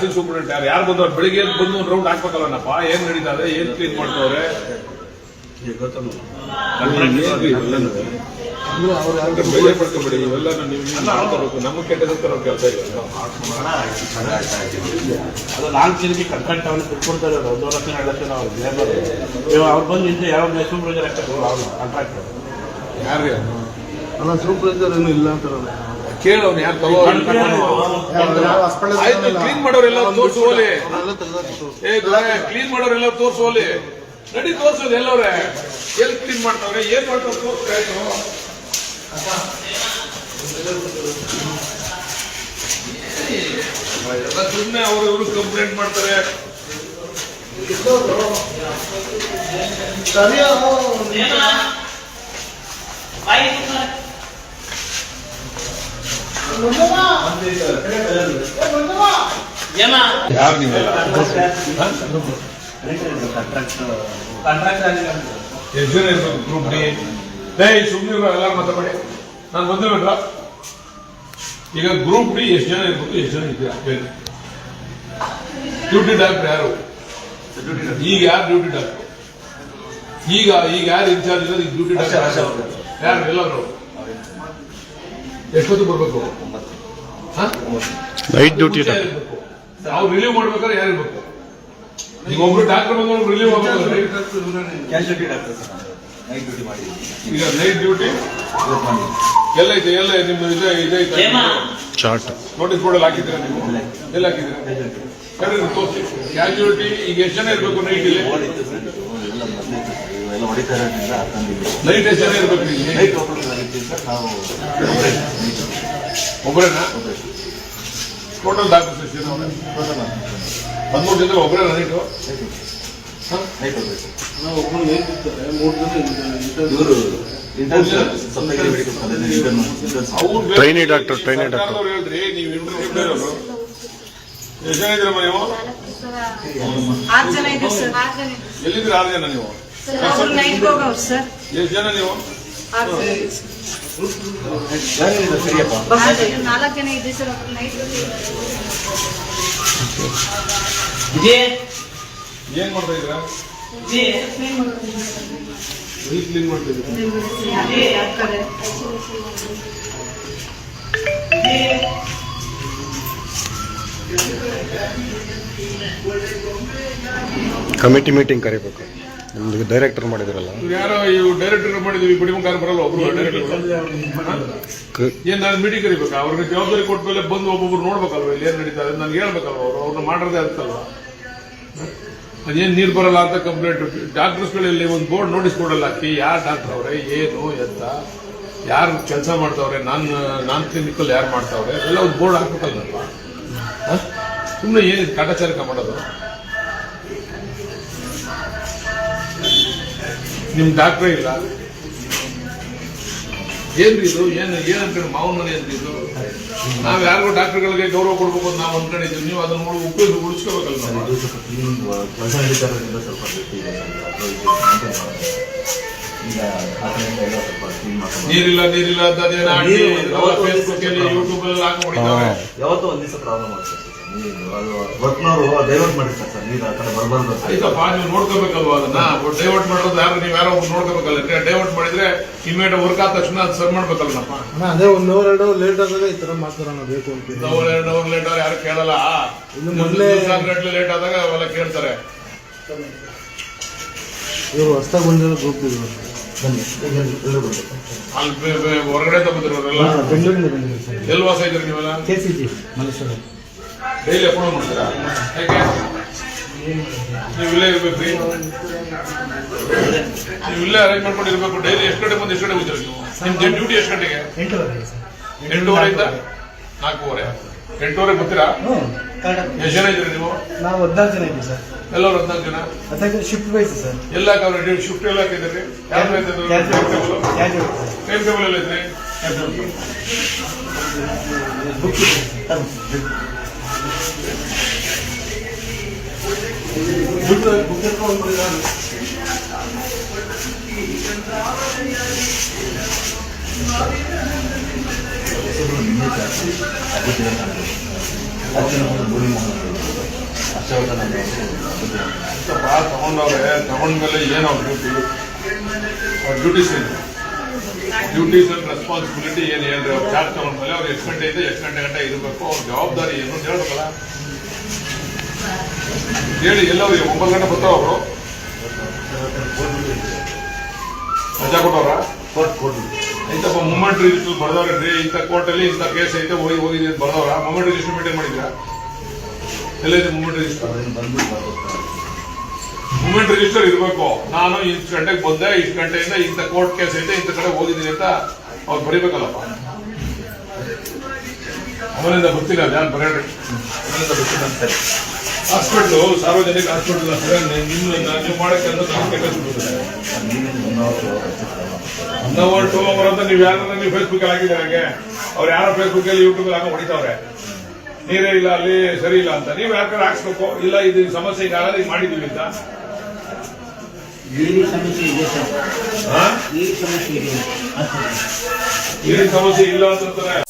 Superintendent ಯಾರು ಬಂದವ್ರು ಬೆಳಿಗ್ಗೆ ಬಂದು ಒಂದು ರೌಂಡ್ ಹಾಕ್ಬೇಕಲ್ಲನಪ್ಪ, ಏನ್ ನಡೀತದೆ, ಏನ್ ಕ್ಲೀನ್ ಮಾಡ್ತವ್ರೆ ಬೆಲೆ ಪಡ್ಕೊಬೇಡಿ. ಇವೆಲ್ಲ ನೀವು ನಮ್ಮ ಕೆಟ್ಟದಕ್ಕೆ ಕೆಲಸ ಇಲ್ಲ. ಅದು 4 ಜನಕ್ಕೆ ಕಂಟ್ರಾಕ್ಟ್ ಅವನು ಬಿಟ್ಕೊಡ್ತಾ ಇರೋದು 1 ಲಕ್ಷ 2 ಲಕ್ಷ ಅವ್ರು ಬಂದು ನಿಂತು ಯಾವ ಸೂಪರ್ವೈಸರ್ ಆಗ್ತಾರೆ ಕಾಂಟ್ರಾಕ್ಟ್ ಯಾರಿಗೆ ಅಲ್ಲ ಸೂಪರ್ವೈಸರ್ ಏನು ಇಲ್ಲ ಅಂತ ಕೇಳವ್ನು ಯಾರು ತಗೋ ಆಯ್ತು. ಕ್ಲೀನ್ ಮಾಡೋರೆಲ್ಲ ತೋರಿಸುವಲ್ಲಿ, ಕ್ಲೀನ್ ಮಾಡೋರೆಲ್ಲ ತೋರಿಸುವಲ್ಲಿ ನಡಿ ತೋರ್ಸೋದು ಎಲ್ಲವ್ರೆ ಎಲ್ಲಿ ಕ್ಲೀನ್ ಮಾಡ್ತಾವ್ರೆ ಏನ್ ಮಾಡ್ತಾವ್ರೆ ತೋರಿಸ್ತಾ ಆಯ್ತು. ಎಲ್ಲ ಸುಮ್ಮನೆ ಅವರು ಇವರು ಕಂಪ್ಲೇಂಟ್ ಮಾಡ್ತಾರೆ. ಯಾರು ನೀವೆಲ್ಲ ಎಷ್ಟು ಜನ ಇರ್ಬೇಕು ಗ್ರೂಪ್ ಡಿ? ಸುಮ್ಮನೆ ಎಲ್ಲಾರು ಮಾತಾಡಿ ನಾನು ಬಂದಿರ್ಬೇಕಲ್ಲ. ಈಗ ಗ್ರೂಪ್ ಡಿ ಎಷ್ಟು ಜನ ಇರ್ಬೇಕು, ಎಷ್ಟು ಜನ ಇದ್ದೀರಾ ಹೇಳಿ. ಡ್ಯೂಟಿ ಡಾಕ್ಟರ್ ಯಾರು? ಈಗ ಯಾರು ಡ್ಯೂಟಿ ಡಾಕ್ಟರ್? ಈಗ ಯಾರು ಇನ್ಚಾರ್ಜ್ ಇರೋದು? ಈಗ ಡ್ಯೂಟಿ ಡಾಕ್ಟರ್ ಯಾರು? ಎಲ್ಲರೂ ಎಷ್ಟೊತ್ತು ಬರ್ಬೇಕು? ನೈಟ್ ಡ್ಯೂಟಿ ಅವ್ರು ರಿಲೀವ್ ಮಾಡ್ಬೇಕಾದ್ರೆ ಯಾರು ಇರ್ಬೇಕು? ಈಗ ಒಬ್ರು ಡಾಕ್ಟರ್ ಬಂದವರು ರಿಲೀವ್ ಆಗ್ಬೇಕು. ಈಗ ನೈಟ್ ಡ್ಯೂಟಿ ಎಲ್ಲ ಐತೆ, ಎಲ್ಲ ನಿಮ್ಮ ಇದೈತೆ ಚಾರ್ಟ್ ನೋಟಿಸ್ ಬೋರ್ಡಲ್ಲಿ ಹಾಕಿದ್ದೀರಾ ನೀವು? ಎಲ್ಲ ಹಾಕಿದ್ದೀರಾ? ತೋರಿಸಿ ಕ್ಯಾಶುಯಾಲಿಟಿ ಈಗ ಎಷ್ಟು ಜನ ಇರ್ಬೇಕು ನೈಟ್ ಇಲ್ಲಿ? ನೈಟ್ ಎಷ್ಟು ಜನ ಇರ್ಬೇಕು ಇಲ್ಲಿ? ಒಬ್ಬರೇನಾ? ಟೋಟಲ್ ಡಾಕ್ಟರ್ಸ್ ಎಷ್ಟು ಜನ? 13 ಜನ ಒಬ್ಬರೇ ನೈಟು? ಟ್ರೈನಿ ಡಾಕ್ಟರ್ ಹೇಳ್ರಿ. ನೀವು ಇಂಟರ್ವ್ಯೂ ಎಷ್ಟು ಜನ ಇದ್ದೀರಮ್ಮ ನೀವು? 6 ಜನ ಇದ್ದೀವಿ ಸರ್. ಎಲ್ಲಿದ್ದೀರ? 6 ಜನ ನೀವು? ಎಷ್ಟು ಜನ ನೀವು? 4 ಜನ ಇದ್ದೀವಿ ಸರ್. ಏನ್ ಮಾಡ್ತಾ ಇದ್ದೀರಾ? ಕ್ಲೀನ್ ಮಾಡ್ತಾ ಇದ್ದೀರಾ? ಕಮಿಟಿ ಮೀಟಿಂಗ್ ಕರಿಬೇಕು. ನಮ್ದು ಡೈರೆಕ್ಟರ್ ಮಾಡಿದ್ರಲ್ಲ, ಯಾರೋ ಇವು ಡೈರೆಕ್ಟರ್ ಮಾಡಿದ್ವಿ, ಬಿಡಿಮುಖ ಬರಲ್ಲ ಒಬ್ರು ಡೈರೆಕ್ಟರ್. ಏನ್ ನಾನು ಮೀಟಿಂಗ್ ಕರಿಬೇಕಾ? ಅವ್ರಿಗೆ ಜವಾಬ್ದಾರಿ ಕೊಟ್ಟ ಮೇಲೆ ಬಂದು ಒಬ್ಬೊಬ್ರು ನೋಡ್ಬೇಕಲ್ವ ಇಲ್ಲಿ ಏನ್ ನಡೀತಾ ಇದೆ, ನನ್ಗೆ ಹೇಳ್ಬೇಕಲ್ವ ಅವ್ರನ್ನ ಮಾಡೋದೇ ಅಂತಲ್ವ. ಅದೇನ್ ನೀರು ಬರಲ್ಲ ಅಂತ ಕಂಪ್ಲೇಂಟ್. ಡಾಕ್ಟರ್ಸ್ಗಳಲ್ಲಿ ಒಂದು ಬೋರ್ಡ್ ನೋಟಿಸ್ ಕೊಡಲ್ಲ ಹಾಕಿ ಯಾರು ಡಾಕ್ಟರ್ ಅವ್ರೆ, ಏನು ಎತ್ತ, ಯಾರು ಕೆಲಸ ಮಾಡ್ತಾವ್ರೆ, ನಾನ್ ಕ್ಲಿನಿಕಲ್ ಯಾರು ಮಾಡ್ತಾವ್ರೆ ಎಲ್ಲ ಒಂದು ಬೋರ್ಡ್ ಹಾಕ್ಬೇಕಲ್ಲಪ್ಪ. ಸುಮ್ಮನೆ ಏನಿದೆ ಕಾಟಾಚಾರಕ ಮಾಡೋದು? ನಿಮ್ ಡಾಕ್ಟ್ರೇ ಇಲ್ಲ ಏನ್ರಿ ಇದು? ಏನಂತ ಮಾವನ ಮನೆ ಅಂತ ಇದು? ನಾವ್ ಯಾರಿಗೂ ಡಾಕ್ಟರ್ಗಳಿಗೆ ಗೌರವ ಕೊಡ್ಬೇಕು ಅಂತ ನಾವು ಅನ್ಕೊಂಡಿದ್ದೀವಿ. ನೀವು ಅದನ್ನ ಉಳಿಸ್ಕೋಬೇಕಲ್ಲ. ನೀರಿಲ್ಲ ಅಂತ ಫೇಸ್ಬುಕ್ ಅಲ್ಲಿ ಯೂಟ್ಯೂಬ್ ಅಲ್ಲಿ ಹಾಕಿ ಹೊಡಿತಾರೆ. ಯಾವತ್ತೂ ಒಂದ್ ದಿವಸ ಪ್ರಾಬ್ಲಮ್ ಆಗ್ತದೆ. ವರ್ಕ್ನವರು ಡೈವರ್ಟ್ ಮಾಡಿರ್ತಾರೆ ಸರ್, ನೀರು ಆ ಕಡೆ ಬರಬಾರ್ದು. ಆಯ್ತಪ್ಪ, ನೀವು ನೋಡ್ಕೋಬೇಕಲ್ವ ಅದನ್ನ. ಡೈವರ್ಟ್ ಮಾಡೋದು ಯಾರು? ನೀವು ಯಾರೋ ನೋಡ್ಕೋಬೇಕಲ್ಲ. ಡೈವರ್ಟ್ ಮಾಡಿದ್ರೆ ಇಮಿಡಿಯೇಟ್ ವರ್ಕ್ ಆದ ತಕ್ಷಣ ಅದು ಸರ್ ಮಾಡ್ಬೇಕಲ್ಲಪ್ಪ. ಅದೇ 1 ಅವರ್ 2 ಅವರ್ ಲೇಟ್ ಆದಾಗ ಈ ತರ ಮಾತಾಡೋಣ ಬೇಕು ಅಂತ. 1 ಅವರ್ 2 ಅವರ್ ಲೇಟ್ ಆದ್ರೆ ಯಾರು ಕೇಳಲ್ಲ. ಗಂಟೆ ಲೇಟ್ ಆದಾಗ ಅವೆಲ್ಲ ಕೇಳ್ತಾರೆ. ಇವರು ಹೊಸದಾಗಿ ಬಂದಿರೋ ಗ್ರೂಪ್ ಇದ್ರು ಅಲ್ಲಿ ಹೊರಗಡೆ ತಗೋತಿರೋರೆಲ್ಲ ಬೆಂಗಳೂರಿಂದ ಬಂದಿದ್ರು ಸರ್. ಎಲ್ಲಿ ವಾಸ ಇದ್ರಿ ನೀವೆಲ್ಲ? KCG ಮಲೇಶ್ವರ. ಡೈಲಿ ಅಪ್ಲೋಡ್ ಮಾಡ್ತೀರಾ? ಯಾಕೆ ನೀವು ಇಲ್ಲೇ ಇರ್ಬೇಕ್ರಿ? ನೀವು ಇಲ್ಲೇ ಅರೇಂಜ್ ಮಾಡ್ಕೊಂಡು ಇರ್ಬೇಕು. ಡೈಲಿ ಎಷ್ಟು ಗಂಟೆ ಬಂದು ಎಷ್ಟು ಗಂಟೆ ಹೋಗ್ತೀರಾ ನೀವು? ನಿಮ್ ಡ್ಯೂಟಿ ಎಷ್ಟು ಗಂಟೆಗೆ? 8:30 4:30. 8:30 ಬರ್ತೀರಾ? ಎಷ್ಟು ಜನ ಇದ್ರಿ ನೀವು? ನಾವು 14 ಜನ ಇದ್ದೀವಿ ಸರ್. ಎಲ್ಲರೂ 14 ಜನ? ಅದಕ್ಕೆ ಶಿಫ್ಟ್ ವೈಸ್ ಸರ್. ಎಲ್ಲ ಶಿಫ್ಟ್ ಎಲ್ಲ ಹಾಕಿದ್ರಿ? ಯಾರು ಟೈಮ್ ಟೇಬಲ್ ಎಲ್ಲ ಐತ್ರಿ? ನಿನ್ನೆ ಹರ್ಷವರ್ಧನ್ ಅಂತ ತಗೊಂಡವ್ರೆ, ತಗೊಂಡ್ಮೇಲೆ ಏನು ಅವ್ರ ಡ್ಯೂಟೀಸ್ ಏನು, ಡ್ಯೂಟೀಸ್ ಅಂಡ್ ರೆಸ್ಪಾನ್ಸಿಬಿಲಿಟಿ ಏನು ಹೇಳ್ರಿ. ಅವ್ರು ಚಾರ್ಜ್ ತಗೊಂಡ್ಮೇಲೆ ಅವ್ರು ಎಷ್ಟು ಗಂಟೆಯಿಂದ ಎಷ್ಟು ಗಂಟೆ ಇರಬೇಕು, ಅವ್ರ ಜವಾಬ್ದಾರಿ ಏನು ಅಂತ ಹೇಳ್ಬೇಕಲ್ಲ. ಹೇಳಿ ಎಲ್ಲವ್ರು 9 ಗಂಟೆ ಬರ್ತಾವ ಅವರು ರಜಾ ಕೊಟ್ಟವ್ರ ಐತಪ್ಪ. ಮೂಮೆಂಟ್ ರಿಜಿಸ್ಟರ್ ಬರ್ದವ್ರಿ, ಇಂಥ ಕೋರ್ಟಲ್ಲಿ ಇಂಥ ಕೇಸ್ ಐತೆ ಹೋಗಿದೆ ಅಂತ ಬರ್ದವ್ರ. ಮೂಮೆಂಟ್ ರಿಜಿಸ್ಟರ್ ಮೇಂಟೈನ್ ಮಾಡಿದ್ರ? ಎಲ್ಲೈತೆ ಮೂಮೆಂಟ್ ರಿಜಿಸ್ಟರ್? ಮೂಮೆಂಟ್ ರಿಜಿಸ್ಟರ್ ಇರಬೇಕು. ನಾನು ಇಷ್ಟು ಗಂಟೆಗೆ ಬಂದೆ, ಇಷ್ಟು ಗಂಟೆಯಿಂದ ಇಂಥ ಕೋರ್ಟ್ ಕೇಸ್ ಐತೆ, ಇಂಥ ಕಡೆ ಹೋಗಿದ್ದೀನಿ ಅಂತ ಅವ್ರು ಬರೀಬೇಕಲ್ಲಪ್ಪ. ಅವನಿಂದ ಗೊತ್ತಿಲ್ಲ ನಾನು ಬರೇಳ್ರಿ, ಅವನಿಂದ ಗೊತ್ತಿಲ್ಲ ಅಂತ. ಹಾಸ್ಪಿಟ್ಲು ಸಾರ್ವಜನಿಕ ಹಾಸ್ಪಿಟಲ್ ನೀವು ಮಾಡಕ್ಕೆ ಅಂತ ನೀವು ಯಾರು ನೀವು ಫೇಸ್ಬುಕ್ ಅಲ್ಲಿ ಹಾಕಿದ್ರೆ ಹಾಗೆ ಅವ್ರು ಯಾರೋ ಫೇಸ್ಬುಕ್ ಅಲ್ಲಿ ಯೂಟ್ಯೂಬ್ ಅಲ್ಲಿ ಹಾಕೋ ಹೊಡಿತಾವ್ರೆ, ನೀರೇ ಇಲ್ಲ ಅಲ್ಲಿ ಸರಿ ಇಲ್ಲ ಅಂತ. ನೀವು ಯಾಕಂದ್ರೆ ಹಾಕ್ಸ್ಬೇಕು, ಇಲ್ಲ ಇದು ಸಮಸ್ಯೆ ಈಗಾಗಲೇ ಈಗ ಮಾಡಿದೀವಿ ಅಂತ. ಸಮಸ್ಯೆ ಇದೆ ಸರ್, ಈ ಸಮಸ್ಯೆ ಇದೆ. ನೀರಿನ ಸಮಸ್ಯೆ ಇಲ್ಲ ಅಂತಂತಾರೆ.